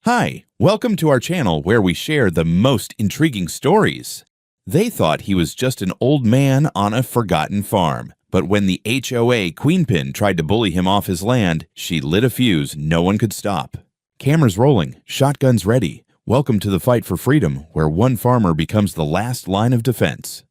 Hi, welcome to our channel where we share the most intriguing stories. They thought he was just an old man on a forgotten farm, but when the HOA Queenpin tried to bully him off his land, she lit a fuse no one could stop. Cameras rolling, shotguns ready. Welcome to the fight for freedom, where one farmer becomes the last line of defense.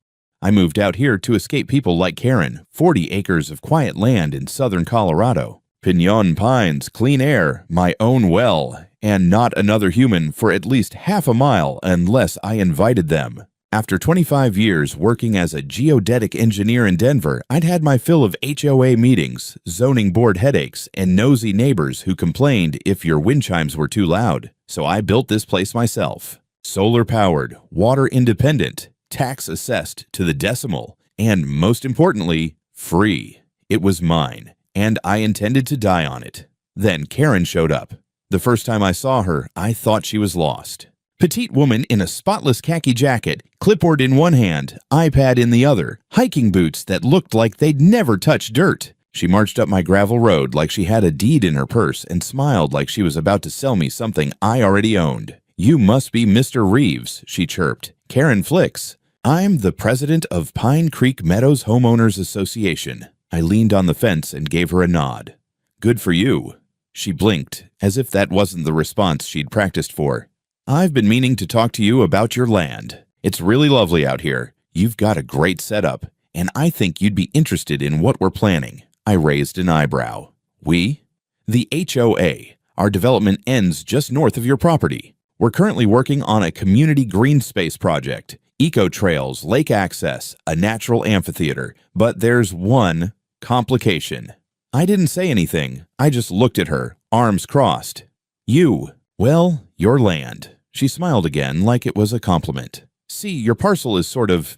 I moved out here to escape people like Karen, 40 acres of quiet land in southern Colorado. Pinon pines, clean air, my own well, and not another human for at least half a mile unless I invited them. After 25 years working as a geodetic engineer in Denver, I'd had my fill of HOA meetings, zoning board headaches, and nosy neighbors who complained if your wind chimes were too loud. So I built this place myself. Solar-powered, water-independent, tax-assessed to the decimal, and most importantly, free. It was mine, and I intended to die on it. Then Karen showed up. The first time I saw her, I thought she was lost. Petite woman in a spotless khaki jacket, clipboard in one hand, iPad in the other, hiking boots that looked like they'd never touched dirt. She marched up my gravel road like she had a deed in her purse and smiled like she was about to sell me something I already owned. "You must be Mr. Reeves," she chirped. "Karen Flicks." "I'm the president of Pine Creek Meadows Homeowners Association." I leaned on the fence and gave her a nod. "Good for you." She blinked, as if that wasn't the response she'd practiced for. "I've been meaning to talk to you about your land. It's really lovely out here. You've got a great setup, and I think you'd be interested in what we're planning." I raised an eyebrow. "We?" "The HOA. Our development ends just north of your property. We're currently working on a community green space project, eco trails, lake access, a natural amphitheater, but there's one complication." I didn't say anything. I just looked at her, arms crossed. "You. Well, your land." She smiled again like it was a compliment. "See, your parcel is sort of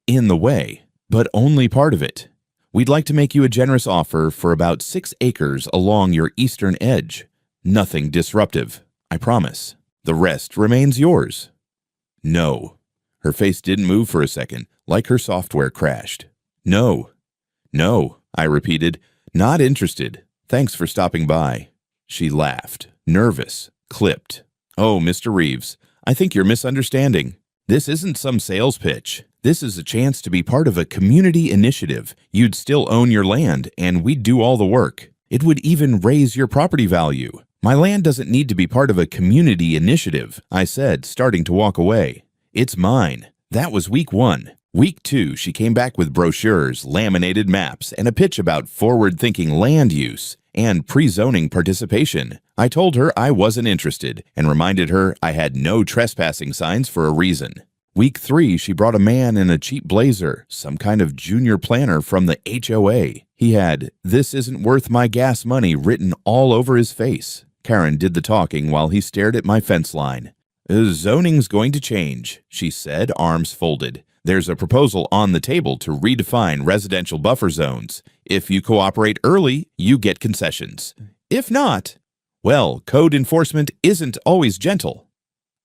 in the way, but only part of it. We'd like to make you a generous offer for about 6 acres along your eastern edge. Nothing disruptive, I promise. The rest remains yours." "No." Her face didn't move for a second, like her software crashed. "No." "No," I repeated. "Not interested. Thanks for stopping by." She laughed, nervous, clipped. "Oh, Mr. Reeves, I think you're misunderstanding. This isn't some sales pitch. This is a chance to be part of a community initiative. You'd still own your land, and we'd do all the work. It would even raise your property value. My land doesn't need to be part of a community initiative," I said, starting to walk away. "It's mine." That was week 1. Week 2, she came back with brochures, laminated maps, and a pitch about forward-thinking land use and pre-zoning participation. I told her I wasn't interested and reminded her I had no trespassing signs for a reason. Week 3, she brought a man in a cheap blazer, some kind of junior planner from the HOA. He had, "This isn't worth my gas money," written all over his face. Karen did the talking while he stared at my fence line. "Zoning's going to change," she said, arms folded. "There's a proposal on the table to redefine residential buffer zones. If you cooperate early, you get concessions. If not, well, code enforcement isn't always gentle."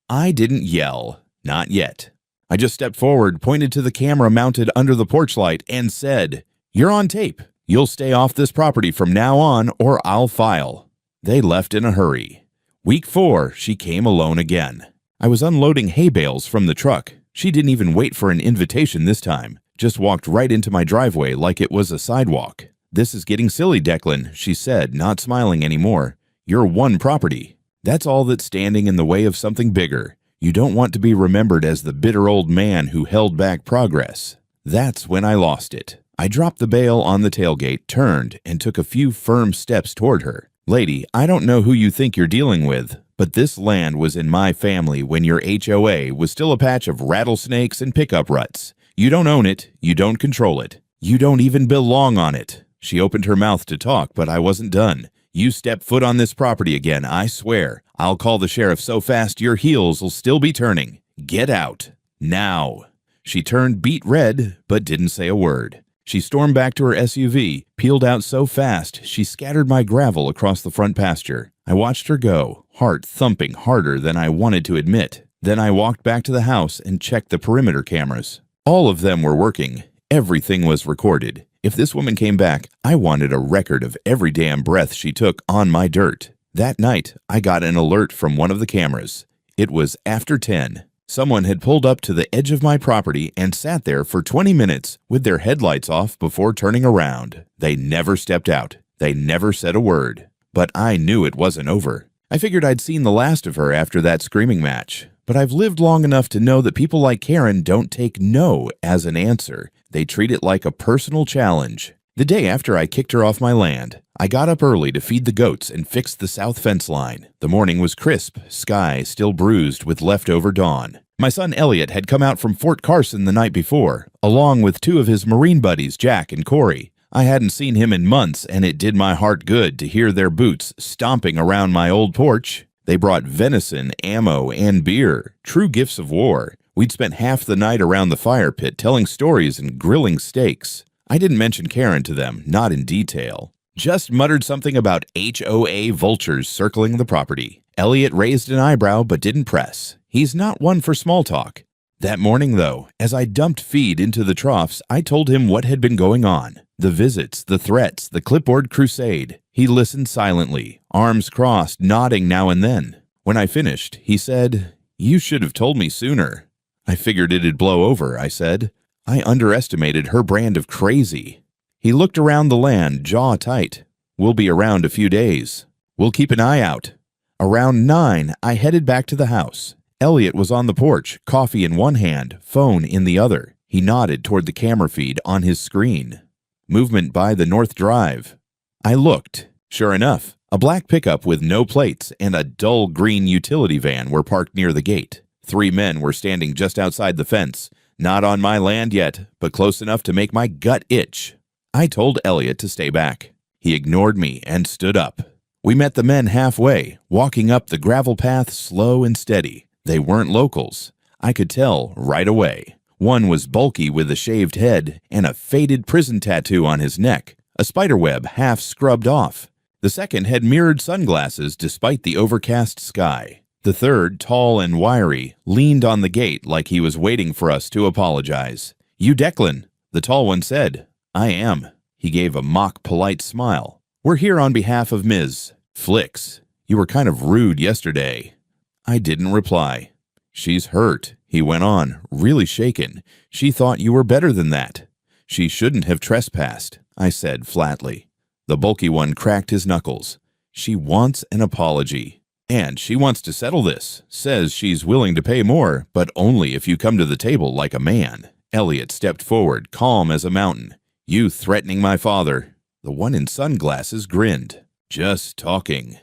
I didn't yell. Not yet. I just stepped forward, pointed to the camera mounted under the porch light, and said, "You're on tape. You'll stay off this property from now on, or I'll file." They left in a hurry. Week 4, she came alone again. I was unloading hay bales from the truck. She didn't even wait for an invitation this time, just walked right into my driveway like it was a sidewalk. "This is getting silly, Declan," she said, not smiling anymore. "You're one property. That's all that's standing in the way of something bigger. You don't want to be remembered as the bitter old man who held back progress." That's when I lost it. I dropped the bale on the tailgate, turned, and took a few firm steps toward her. "Lady, I don't know who you think you're dealing with, but this land was in my family when your HOA was still a patch of rattlesnakes and pickup ruts. You don't own it. You don't control it. You don't even belong on it." She opened her mouth to talk, but I wasn't done. "You step foot on this property again, I swear. I'll call the sheriff so fast your heels will still be turning. Get out. Now." She turned beet red, but didn't say a word. She stormed back to her SUV, peeled out so fast she scattered my gravel across the front pasture. I watched her go, heart thumping harder than I wanted to admit. Then I walked back to the house and checked the perimeter cameras. All of them were working. Everything was recorded. If this woman came back, I wanted a record of every damn breath she took on my dirt. That night, I got an alert from one of the cameras. It was after 10. Someone had pulled up to the edge of my property and sat there for 20 minutes with their headlights off before turning around. They never stepped out. They never said a word. But I knew it wasn't over. I figured I'd seen the last of her after that screaming match. But I've lived long enough to know that people like Karen don't take no as an answer. They treat it like a personal challenge. The day after I kicked her off my land, I got up early to feed the goats and fix the south fence line. The morning was crisp, sky still bruised with leftover dawn. My son Elliot had come out from Fort Carson the night before, along with two of his Marine buddies, Jack and Corey. I hadn't seen him in months, and it did my heart good to hear their boots stomping around my old porch. They brought venison, ammo, and beer, true gifts of war. We'd spent half the night around the fire pit telling stories and grilling steaks. I didn't mention Karen to them, not in detail. Just muttered something about HOA vultures circling the property. Elliot raised an eyebrow but didn't press. He's not one for small talk. That morning, though, as I dumped feed into the troughs, I told him what had been going on. The visits, the threats, the clipboard crusade. He listened silently, arms crossed, nodding now and then. When I finished, he said, "You should have told me sooner." "I figured it'd blow over," I said. I underestimated her brand of crazy. He looked around the land, jaw tight. "We'll be around a few days. We'll keep an eye out." Around 9, I headed back to the house. Elliot was on the porch, coffee in one hand, phone in the other. He nodded toward the camera feed on his screen. "Movement by the North Drive." I looked. Sure enough, a black pickup with no plates and a dull green utility van were parked near the gate. 3 men were standing just outside the fence. Not on my land yet, but close enough to make my gut itch. I told Elliot to stay back. He ignored me and stood up. We met the men halfway, walking up the gravel path slow and steady. They weren't locals. I could tell right away. One was bulky with a shaved head and a faded prison tattoo on his neck, a spiderweb half scrubbed off. The second had mirrored sunglasses despite the overcast sky. The third, tall and wiry, leaned on the gate like he was waiting for us to apologize. "You Declan," the tall one said. "I am." He gave a mock polite smile. "We're here on behalf of Ms. Flicks. You were kind of rude yesterday." I didn't reply. "She's hurt," he went on, really shaken. "She thought you were better than that." "She shouldn't have trespassed," I said flatly. The bulky one cracked his knuckles. "She wants an apology. And she wants to settle this. Says she's willing to pay more, but only if you come to the table like a man." Elliot stepped forward, calm as a mountain. "You threatening my father?" The one in sunglasses grinned. "Just talking."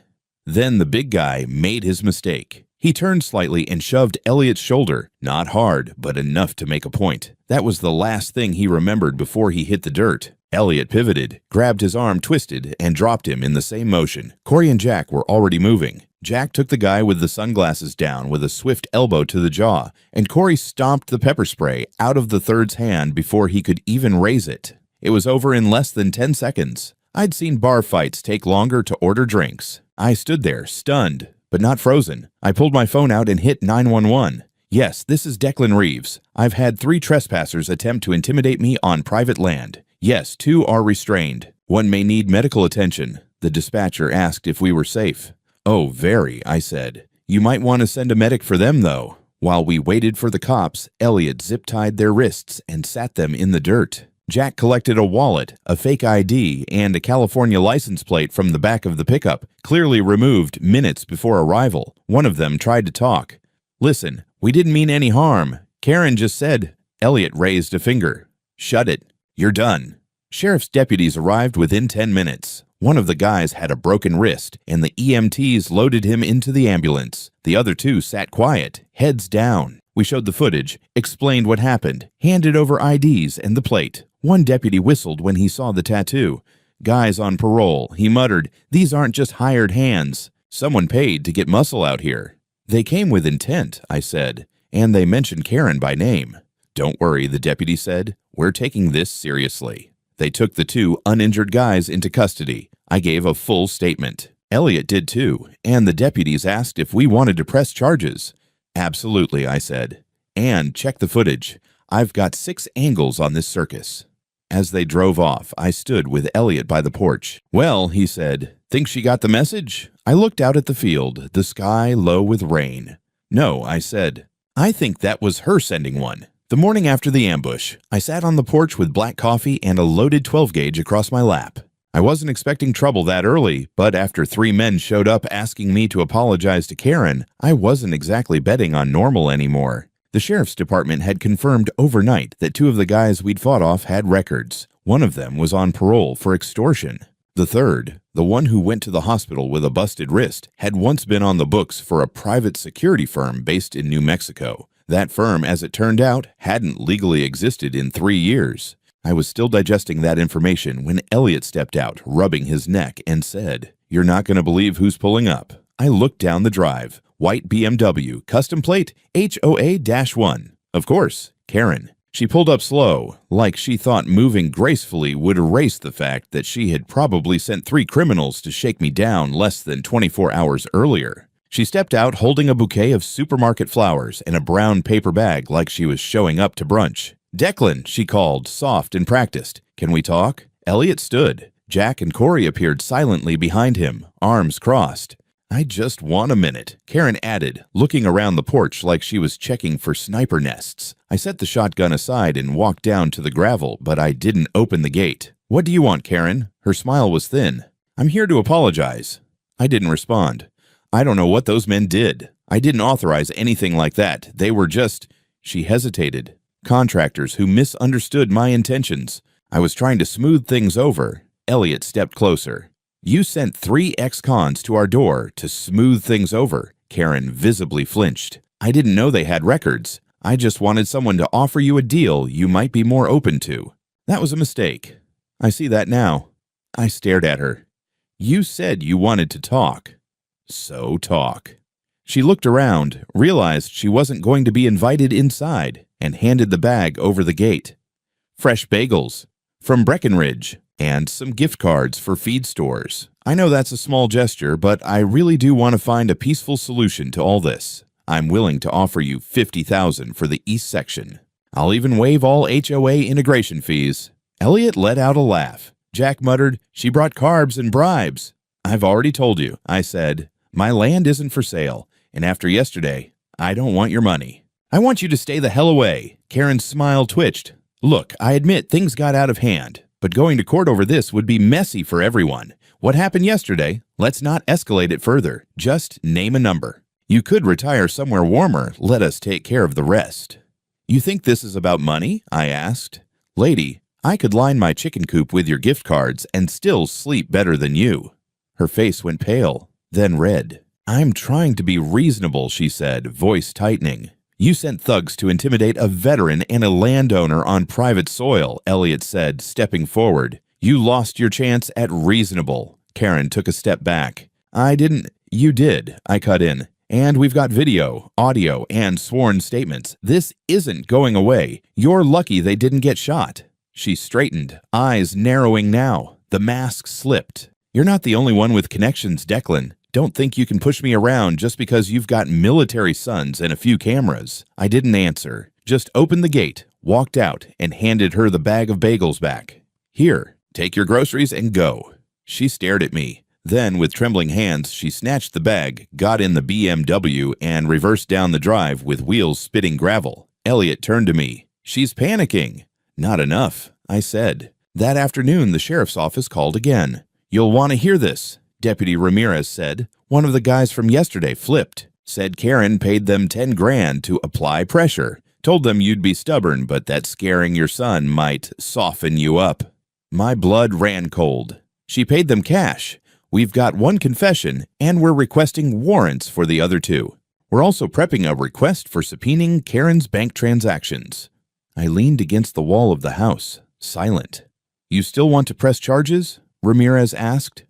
Then the big guy made his mistake. He turned slightly and shoved Elliot's shoulder. Not hard, but enough to make a point. That was the last thing he remembered before he hit the dirt. Elliot pivoted, grabbed his arm, twisted, and dropped him in the same motion. Corey and Jack were already moving. Jack took the guy with the sunglasses down with a swift elbow to the jaw, and Corey stomped the pepper spray out of the third's hand before he could even raise it. It was over in less than 10 seconds. I'd seen bar fights take longer to order drinks. I stood there, stunned, but not frozen. I pulled my phone out and hit 911. "Yes, this is Declan Reeves. I've had 3 trespassers attempt to intimidate me on private land. Yes, 2 are restrained. 1 may need medical attention." The dispatcher asked if we were safe. "Oh, very," I said. "You might want to send a medic for them, though." While we waited for the cops, Elliot zip-tied their wrists and sat them in the dirt. Jack collected a wallet, a fake ID, and a California license plate from the back of the pickup, clearly removed minutes before arrival. One of them tried to talk. "Listen, we didn't mean any harm. Karen just said." Elliot raised a finger. "Shut it. You're done." Sheriff's deputies arrived within 10 minutes. One of the guys had a broken wrist, and the EMTs loaded him into the ambulance. The other 2 sat quiet, heads down. We showed the footage, explained what happened, handed over IDs and the plate. One deputy whistled when he saw the tattoo. "Guys on parole," he muttered. "These aren't just hired hands. Someone paid to get muscle out here." "They came with intent," I said, "and they mentioned Karen by name." "Don't worry," the deputy said. "We're taking this seriously." They took the 2 uninjured guys into custody. I gave a full statement. Elliot did too, and the deputies asked if we wanted to press charges. "Absolutely," I said. "And check the footage. I've got 6 angles on this circus." As they drove off, I stood with Elliot by the porch. "Well," he said, "think she got the message?" I looked out at the field, the sky low with rain. "No," I said. "I think that was her sending one." The morning after the ambush, I sat on the porch with black coffee and a loaded 12-gauge across my lap. I wasn't expecting trouble that early, but after 3 men showed up asking me to apologize to Karen, I wasn't exactly betting on normal anymore. The sheriff's department had confirmed overnight that 2 of the guys we'd fought off had records. One of them was on parole for extortion. The third, the one who went to the hospital with a busted wrist, had once been on the books for a private security firm based in New Mexico. That firm, as it turned out, hadn't legally existed in 3 years. I was still digesting that information when Elliot stepped out, rubbing his neck, and said, "You're not going to believe who's pulling up." I looked down the drive. White BMW, custom plate, HOA-1. Of course, Karen. She pulled up slow, like she thought moving gracefully would erase the fact that she had probably sent 3 criminals to shake me down less than 24 hours earlier. She stepped out holding a bouquet of supermarket flowers and a brown paper bag like she was showing up to brunch. "Declan," she called, soft and practiced. "Can we talk?" Elliot stood. Jack and Corey appeared silently behind him, arms crossed. "I just want a minute," Karen added, looking around the porch like she was checking for sniper nests. I set the shotgun aside and walked down to the gravel, but I didn't open the gate. "What do you want, Karen?" Her smile was thin. "I'm here to apologize." I didn't respond. "I don't know what those men did. I didn't authorize anything like that. They were just—" She hesitated. "Contractors who misunderstood my intentions. I was trying to smooth things over." Elliot stepped closer. "You sent 3 ex-cons to our door to smooth things over." Karen visibly flinched. "I didn't know they had records. I just wanted someone to offer you a deal you might be more open to." "That was a mistake. I see that now." I stared at her. "You said you wanted to talk. So talk." She looked around, realized she wasn't going to be invited inside, and handed the bag over the gate. "Fresh bagels from Breckenridge and some gift cards for feed stores. I know that's a small gesture, but I really do want to find a peaceful solution to all this. I'm willing to offer you $50,000 for the east section. I'll even waive all HOA integration fees." Elliot let out a laugh. Jack muttered, "She brought carbs and bribes." "I've already told you," I said. "My land isn't for sale, and after yesterday, I don't want your money." "I want you to stay the hell away." Karen's smile twitched. "Look, I admit things got out of hand, but going to court over this would be messy for everyone. What happened yesterday? Let's not escalate it further. Just name a number. You could retire somewhere warmer. Let us take care of the rest." "You think this is about money?" I asked. "Lady, I could line my chicken coop with your gift cards and still sleep better than you." Her face went pale, then red. "I'm trying to be reasonable," she said, voice tightening. "You sent thugs to intimidate a veteran and a landowner on private soil," Elliot said, stepping forward. "You lost your chance at reasonable." Karen took a step back. "I didn't." "You did," I cut in. "And we've got video, audio, and sworn statements. This isn't going away. You're lucky they didn't get shot." She straightened, eyes narrowing now. The mask slipped. "You're not the only one with connections, Declan. Don't think you can push me around just because you've got military sons and a few cameras." I didn't answer, just opened the gate, walked out, and handed her the bag of bagels back. "Here, take your groceries and go." She stared at me. Then, with trembling hands, she snatched the bag, got in the BMW, and reversed down the drive with wheels spitting gravel. Elliot turned to me. "She's panicking." "Not enough," I said. That afternoon, the sheriff's office called again. "You'll want to hear this," Deputy Ramirez said. "One of the guys from yesterday flipped. Said Karen paid them 10 grand to apply pressure. Told them you'd be stubborn, but that scaring your son might soften you up." My blood ran cold. "She paid them cash. We've got 1 confession, and we're requesting warrants for the other 2. We're also prepping a request for subpoenaing Karen's bank transactions." I leaned against the wall of the house, silent. "You still want to press charges?" Ramirez asked.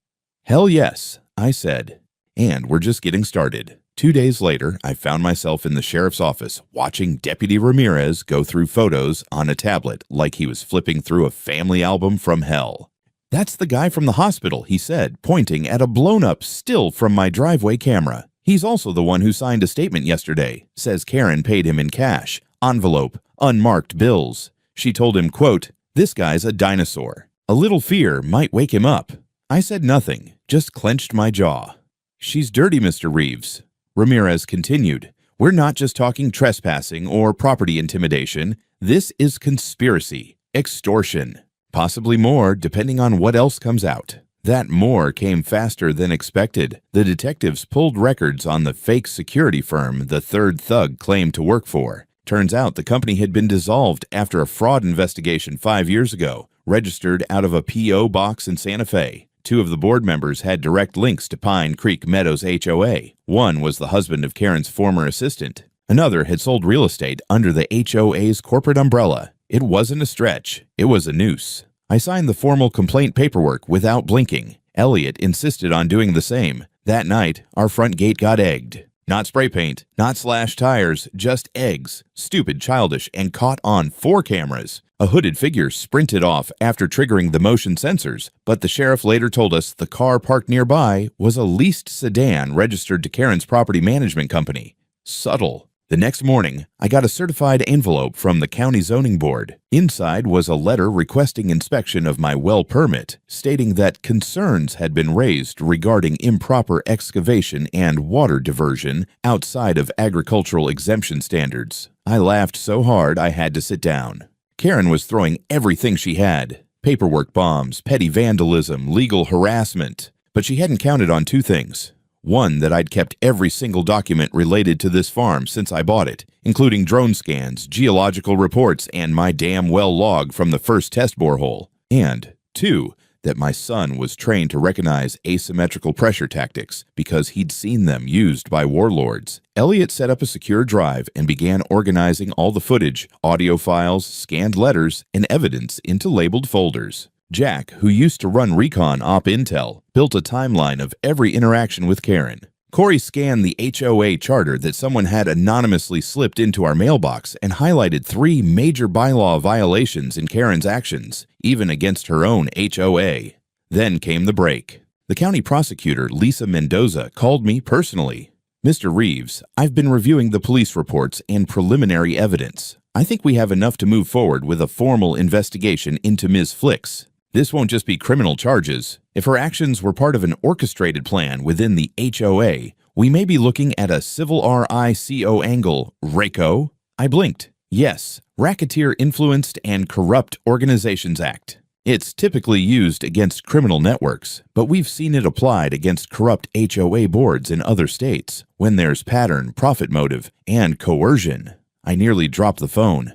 "Hell yes," I said. And we're just getting started. 2 days later, I found myself in the sheriff's office watching Deputy Ramirez go through photos on a tablet like he was flipping through a family album from hell. "That's the guy from the hospital," he said, pointing at a blown-up still from my driveway camera. "He's also the one who signed a statement yesterday. Says Karen paid him in cash, envelope, unmarked bills. She told him, quote, This guy's a dinosaur. A little fear might wake him up. I said nothing, just clenched my jaw. She's dirty, Mr. Reeves. Ramirez continued. We're not just talking trespassing or property intimidation. This is conspiracy, extortion, possibly more depending on what else comes out. That more came faster than expected. The detectives pulled records on the fake security firm the third thug claimed to work for. Turns out the company had been dissolved after a fraud investigation 5 years ago, registered out of a P.O. box in Santa Fe. 2 of the board members had direct links to Pine Creek Meadows HOA. One was the husband of Karen's former assistant. Another had sold real estate under the HOA's corporate umbrella. It wasn't a stretch. It was a noose. I signed the formal complaint paperwork without blinking. Elliot insisted on doing the same. That night, our front gate got egged. Not spray paint, not slashed tires, just eggs. Stupid, childish, and caught on 4 cameras. A hooded figure sprinted off after triggering the motion sensors, but the sheriff later told us the car parked nearby was a leased sedan registered to Karen's property management company. Subtle. The next morning, I got a certified envelope from the county zoning board. Inside was a letter requesting inspection of my well permit, stating that concerns had been raised regarding improper excavation and water diversion outside of agricultural exemption standards. I laughed so hard I had to sit down. Karen was throwing everything she had: paperwork bombs, petty vandalism, legal harassment. But she hadn't counted on 2 things. One, that I'd kept every single document related to this farm since I bought it, including drone scans, geological reports, and my damn well log from the first test borehole. And 2, that my son was trained to recognize asymmetrical pressure tactics because he'd seen them used by warlords. Elliot set up a secure drive and began organizing all the footage, audio files, scanned letters, and evidence into labeled folders. Jack, who used to run Recon Op Intel, built a timeline of every interaction with Karen. Corey scanned the HOA charter that someone had anonymously slipped into our mailbox and highlighted 3 major bylaw violations in Karen's actions, even against her own HOA. Then came the break. The county prosecutor, Lisa Mendoza, called me personally. Mr. Reeves, I've been reviewing the police reports and preliminary evidence. I think we have enough to move forward with a formal investigation into Ms. Flicks. This won't just be criminal charges. If her actions were part of an orchestrated plan within the HOA, we may be looking at a civil RICO angle. RICO? I blinked. Yes, Racketeer Influenced and Corrupt Organizations Act. It's typically used against criminal networks, but we've seen it applied against corrupt HOA boards in other states when there's pattern, profit motive, and coercion. I nearly dropped the phone.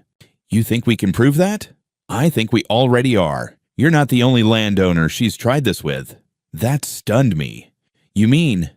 You think we can prove that? I think we already are. You're not the only landowner she's tried this with. That stunned me. You mean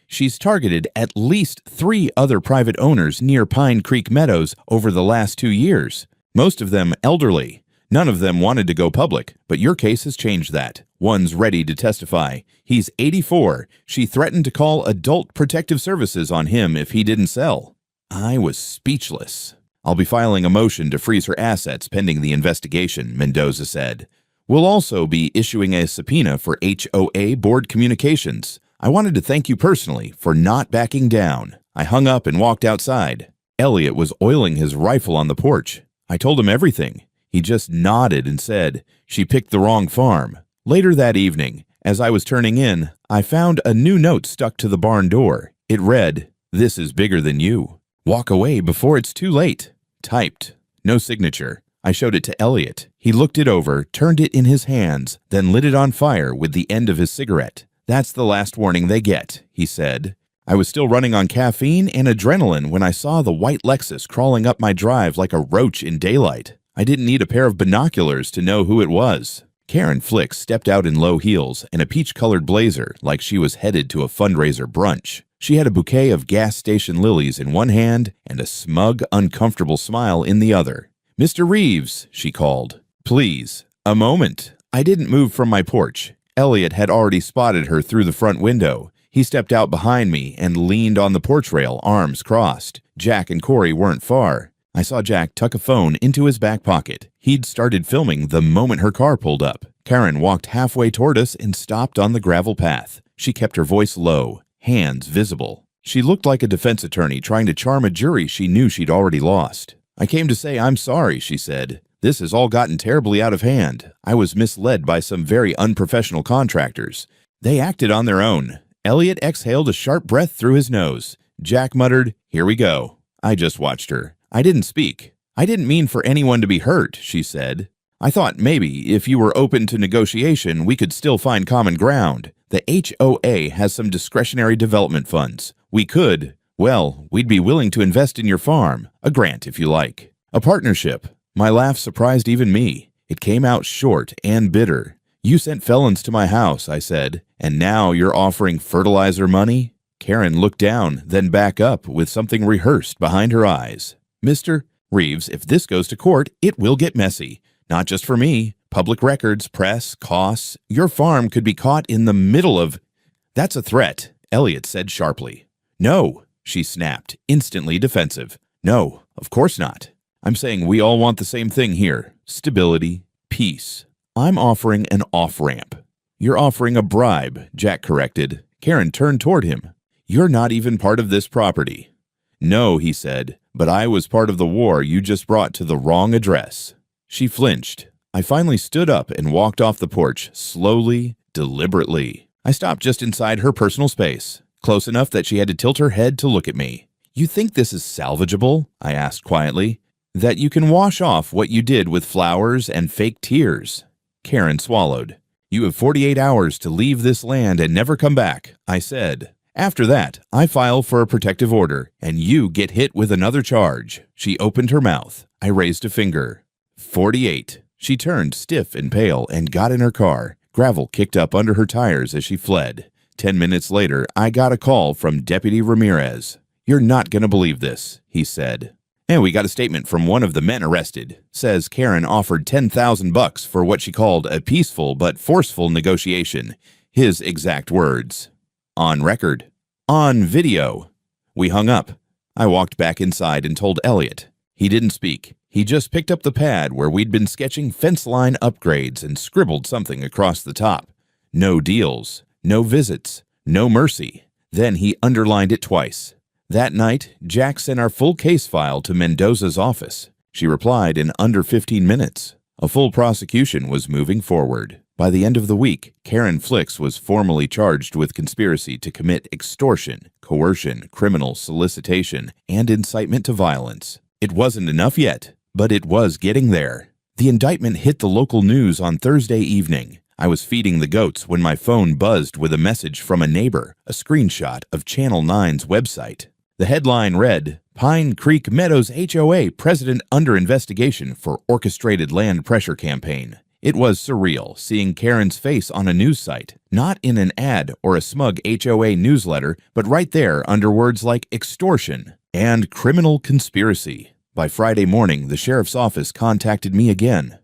she's targeted at least 3 other private owners near Pine Creek Meadows over the last 2 years, most of them elderly. None of them wanted to go public, but your case has changed that. One's ready to testify. He's 84. She threatened to call Adult Protective Services on him if he didn't sell. I was speechless. I'll be filing a motion to freeze her assets pending the investigation, Mendoza said. We'll also be issuing a subpoena for HOA board communications. I wanted to thank you personally for not backing down. I hung up and walked outside. Elliot was oiling his rifle on the porch. I told him everything. He just nodded and said, she picked the wrong farm. Later that evening, as I was turning in, I found a new note stuck to the barn door. It read, "This is bigger than you. Walk away before it's too late." Typed. No signature. I showed it to Elliot. He looked it over, turned it in his hands, then lit it on fire with the end of his cigarette. "That's the last warning they get," he said. I was still running on caffeine and adrenaline when I saw the white Lexus crawling up my drive like a roach in daylight. I didn't need a pair of binoculars to know who it was. Karen Flicks stepped out in low heels and a peach-colored blazer like she was headed to a fundraiser brunch. She had a bouquet of gas station lilies in one hand and a smug, uncomfortable smile in the other. "Mr. Reeves," she called. "Please, a moment." I didn't move from my porch. Elliot had already spotted her through the front window. He stepped out behind me and leaned on the porch rail, arms crossed. Jack and Corey weren't far. I saw Jack tuck a phone into his back pocket. He'd started filming the moment her car pulled up. Karen walked halfway toward us and stopped on the gravel path. She kept her voice low, hands visible. She looked like a defense attorney trying to charm a jury she knew she'd already lost. "I came to say I'm sorry," she said. This has all gotten terribly out of hand. I was misled by some very unprofessional contractors. They acted on their own. Elliot exhaled a sharp breath through his nose. Jack muttered, "Here we go." I just watched her. I didn't speak. "I didn't mean for anyone to be hurt," she said. "I thought maybe if you were open to negotiation, we could still find common ground. The HOA has some discretionary development funds. We'd be willing to invest in your farm. A grant, if you like. A partnership." My laugh surprised even me. It came out short and bitter. "You sent felons to my house," I said, "and now you're offering fertilizer money?" Karen looked down, then back up with something rehearsed behind her eyes. "Mr. Reeves, if this goes to court, it will get messy. Not just for me. Public records, press, costs. Your farm could be caught in the middle of—" "That's a threat," Elliot said sharply. "No," she snapped, instantly defensive. "No, of course not. I'm saying we all want the same thing here. Stability, peace. I'm offering an off-ramp." "You're offering a bribe," Jack corrected. Karen turned toward him. "You're not even part of this property." "No," he said, "but I was part of the war you just brought to the wrong address." She flinched. I finally stood up and walked off the porch, slowly, deliberately. I stopped just inside her personal space, close enough that she had to tilt her head to look at me. "You think this is salvageable?" I asked quietly. "That you can wash off what you did with flowers and fake tears?" Karen swallowed. "You have 48 hours to leave this land and never come back," I said. "After that, I file for a protective order, and you get hit with another charge." She opened her mouth. I raised a finger. 48. She turned stiff and pale and got in her car. Gravel kicked up under her tires as she fled. 10 minutes later, I got a call from Deputy Ramirez. "You're not going to believe this," he said. "And we got a statement from one of the men arrested. Says Karen offered $10,000 for what she called a peaceful but forceful negotiation. His exact words. On record. On video." We hung up. I walked back inside and told Elliot. He didn't speak. He just picked up the pad where we'd been sketching fence line upgrades and scribbled something across the top. No deals, no visits, no mercy. Then he underlined it twice. That night, Jack sent our full case file to Mendoza's office. She replied in under 15 minutes. A full prosecution was moving forward. By the end of the week, Karen Flicks was formally charged with conspiracy to commit extortion, coercion, criminal solicitation, and incitement to violence. It wasn't enough yet, but it was getting there. The indictment hit the local news on Thursday evening. I was feeding the goats when my phone buzzed with a message from a neighbor, a screenshot of Channel 9's website. The headline read, "Pine Creek Meadows HOA President Under Investigation for Orchestrated Land Pressure Campaign." It was surreal seeing Karen's face on a news site, not in an ad or a smug HOA newsletter, but right there under words like extortion and criminal conspiracy. By Friday morning, the sheriff's office contacted me again.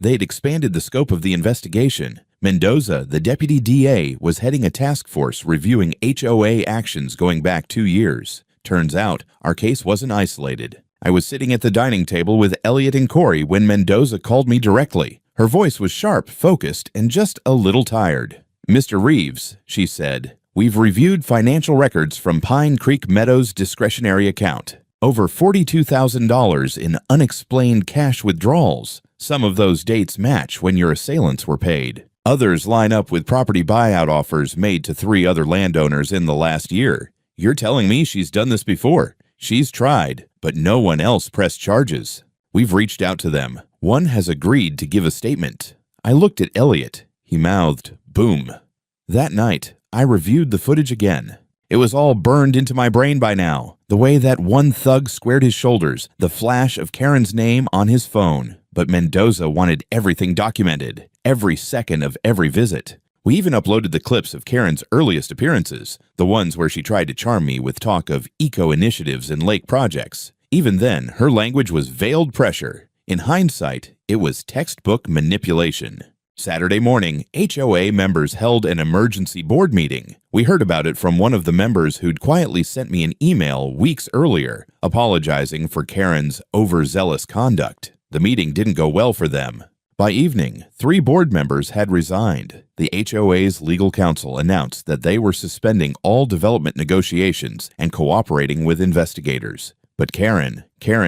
They'd expanded the scope of the investigation. Mendoza, the deputy DA, was heading a task force reviewing HOA actions going back 2 years. Turns out, our case wasn't isolated. I was sitting at the dining table with Elliot and Corey when Mendoza called me directly. Her voice was sharp, focused, and just a little tired. "Mr. Reeves," she said, "we've reviewed financial records from Pine Creek Meadows' discretionary account. Over $42,000 in unexplained cash withdrawals. Some of those dates match when your assailants were paid. Others line up with property buyout offers made to 3 other landowners in the last year. You're telling me she's done this before? She's tried, but no one else pressed charges. We've reached out to them. One has agreed to give a statement." I looked at Elliot. He mouthed, "Boom." That night, I reviewed the footage again. It was all burned into my brain by now. The way that one thug squared his shoulders, the flash of Karen's name on his phone. But Mendoza wanted everything documented, every second of every visit. We even uploaded the clips of Karen's earliest appearances, the ones where she tried to charm me with talk of eco-initiatives and lake projects. Even then, her language was veiled pressure. In hindsight, it was textbook manipulation. Saturday morning, HOA members held an emergency board meeting. We heard about it from one of the members who'd quietly sent me an email weeks earlier, apologizing for Karen's overzealous conduct. The meeting didn't go well for them. By evening, 3 board members had resigned. The HOA's legal counsel announced that they were suspending all development negotiations and cooperating with investigators. But Karen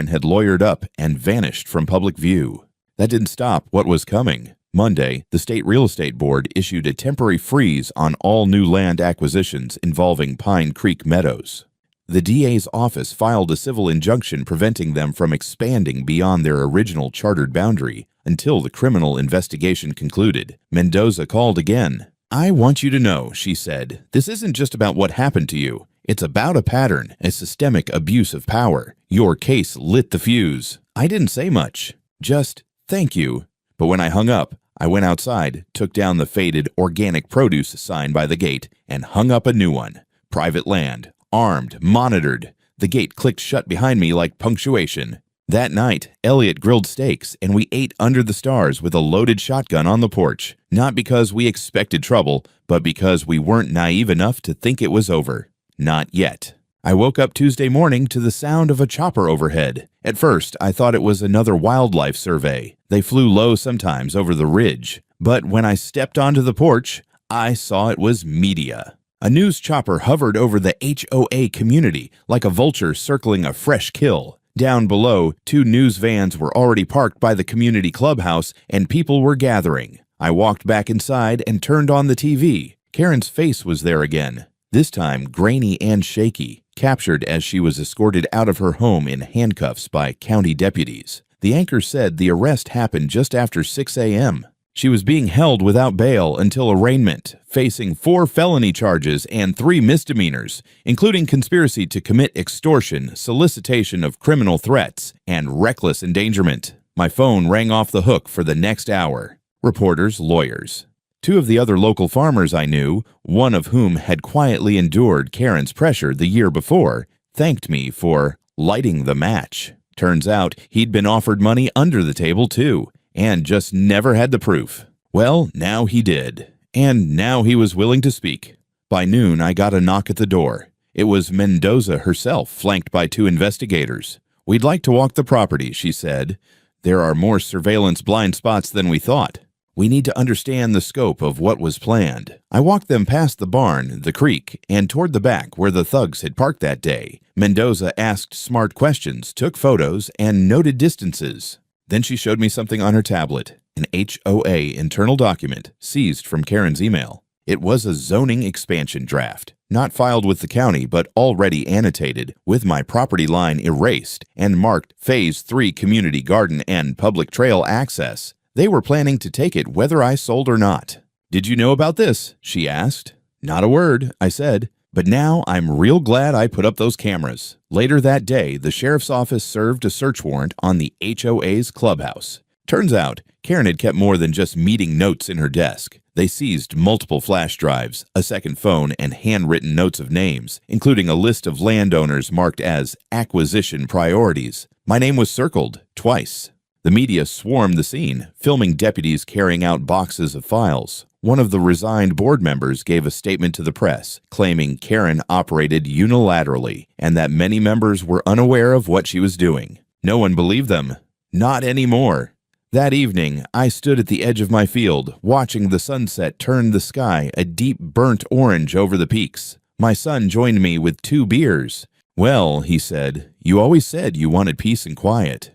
had lawyered up and vanished from public view. That didn't stop what was coming. Monday, the State Real Estate Board issued a temporary freeze on all new land acquisitions involving Pine Creek Meadows. The DA's office filed a civil injunction preventing them from expanding beyond their original chartered boundary until the criminal investigation concluded. Mendoza called again. "I want you to know," she said, "this isn't just about what happened to you. It's about a pattern, a systemic abuse of power. Your case lit the fuse." I didn't say much. Just, "Thank you." But when I hung up, I went outside, took down the faded organic produce sign by the gate, and hung up a new one. Private land. Armed. Monitored. The gate clicked shut behind me like punctuation. That night, Elliot grilled steaks, and we ate under the stars with a loaded shotgun on the porch. Not because we expected trouble, but because we weren't naive enough to think it was over. Not yet. I woke up Tuesday morning to the sound of a chopper overhead. At first, I thought it was another wildlife survey. They flew low sometimes over the ridge. But when I stepped onto the porch, I saw it was media. A news chopper hovered over the HOA community like a vulture circling a fresh kill. Down below, 2 news vans were already parked by the community clubhouse, and people were gathering. I walked back inside and turned on the TV. Karen's face was there again, this time grainy and shaky, captured as she was escorted out of her home in handcuffs by county deputies. The anchor said the arrest happened just after 6 a.m. She was being held without bail until arraignment, facing 4 felony charges and 3 misdemeanors, including conspiracy to commit extortion, solicitation of criminal threats, and reckless endangerment. My phone rang off the hook for the next hour. Reporters, lawyers. 2 of the other local farmers I knew, one of whom had quietly endured Karen's pressure the year before, thanked me for lighting the match. Turns out he'd been offered money under the table too, and just never had the proof. Well, now he did. And now he was willing to speak. By noon, I got a knock at the door. It was Mendoza herself, flanked by 2 investigators. "We'd like to walk the property," she said. "There are more surveillance blind spots than we thought. We need to understand the scope of what was planned." I walked them past the barn, the creek, and toward the back where the thugs had parked that day. Mendoza asked smart questions, took photos, and noted distances. Then she showed me something on her tablet, an HOA internal document seized from Karen's email. It was a zoning expansion draft, not filed with the county but already annotated, with my property line erased and marked Phase 3 community garden and public trail access. They were planning to take it whether I sold or not. "Did you know about this?" she asked. "Not a word," I said. "But now I'm real glad I put up those cameras." Later that day, the sheriff's office served a search warrant on the HOA's clubhouse. Turns out, Karen had kept more than just meeting notes in her desk. They seized multiple flash drives, a second phone, and handwritten notes of names, including a list of landowners marked as acquisition priorities. My name was circled twice. The media swarmed the scene, filming deputies carrying out boxes of files. One of the resigned board members gave a statement to the press, claiming Karen operated unilaterally and that many members were unaware of what she was doing. No one believed them. Not anymore. That evening, I stood at the edge of my field, watching the sunset turn the sky a deep burnt orange over the peaks. My son joined me with 2 beers. "Well," he said, "you always said you wanted peace and quiet."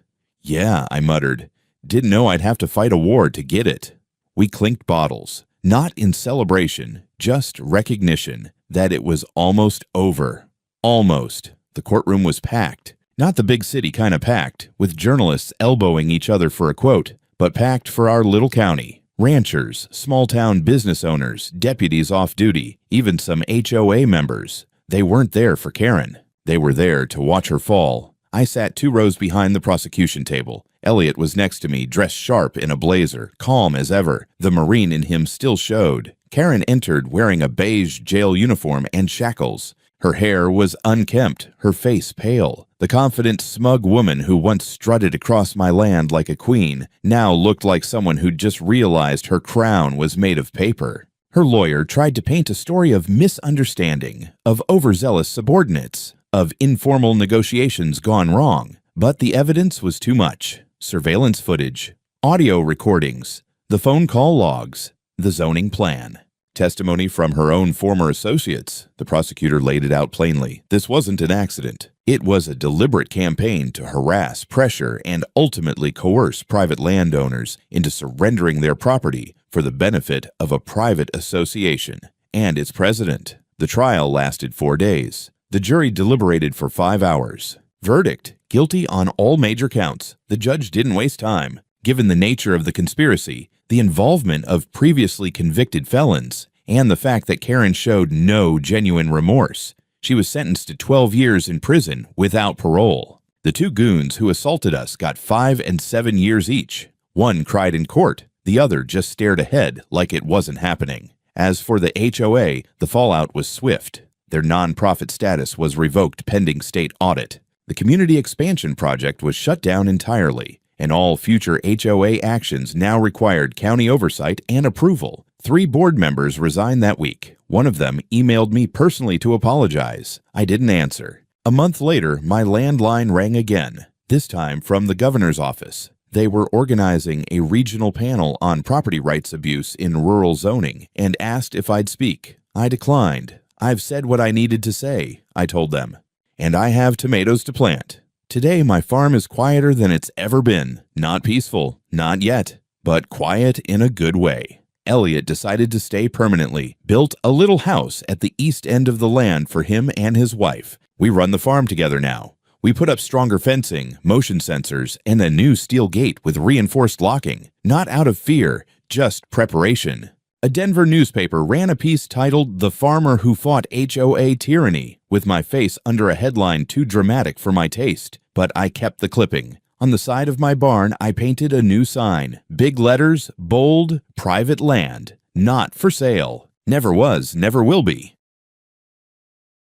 "Yeah," I muttered. "Didn't know I'd have to fight a war to get it." We clinked bottles, not in celebration, just recognition that it was almost over. Almost. The courtroom was packed. Not the big city kind of packed, with journalists elbowing each other for a quote, but packed for our little county. Ranchers, small-town business owners, deputies off duty, even some HOA members. They weren't there for Karen. They were there to watch her fall. I sat 2 rows behind the prosecution table. Elliot was next to me, dressed sharp in a blazer, calm as ever. The Marine in him still showed. Karen entered wearing a beige jail uniform and shackles. Her hair was unkempt, her face pale. The confident, smug woman who once strutted across my land like a queen now looked like someone who'd just realized her crown was made of paper. Her lawyer tried to paint a story of misunderstanding, of overzealous subordinates, of informal negotiations gone wrong. But the evidence was too much. Surveillance footage, audio recordings, the phone call logs, the zoning plan. Testimony from her own former associates. The prosecutor laid it out plainly. This wasn't an accident. It was a deliberate campaign to harass, pressure, and ultimately coerce private landowners into surrendering their property for the benefit of a private association and its president. The trial lasted 4 days. The jury deliberated for 5 hours. Verdict: guilty on all major counts. The judge didn't waste time. Given the nature of the conspiracy, the involvement of previously convicted felons, and the fact that Karen showed no genuine remorse, she was sentenced to 12 years in prison without parole. The 2 goons who assaulted us got 5 and 7 years each. One cried in court, the other just stared ahead like it wasn't happening. As for the HOA, the fallout was swift. Their nonprofit status was revoked pending state audit. The community expansion project was shut down entirely, and all future HOA actions now required county oversight and approval. 3 board members resigned that week. One of them emailed me personally to apologize. I didn't answer. A month later, my landline rang again, this time from the governor's office. They were organizing a regional panel on property rights abuse in rural zoning and asked if I'd speak. I declined. "I've said what I needed to say," I told them. "And I have tomatoes to plant." Today, my farm is quieter than it's ever been. Not peaceful, not yet, but quiet in a good way. Elliot decided to stay permanently, built a little house at the east end of the land for him and his wife. We run the farm together now. We put up stronger fencing, motion sensors, and a new steel gate with reinforced locking. Not out of fear, just preparation. A Denver newspaper ran a piece titled "The Farmer Who Fought HOA Tyranny," with my face under a headline too dramatic for my taste, but I kept the clipping. On the side of my barn, I painted a new sign. Big letters, bold, private land. Not for sale. Never was, never will be.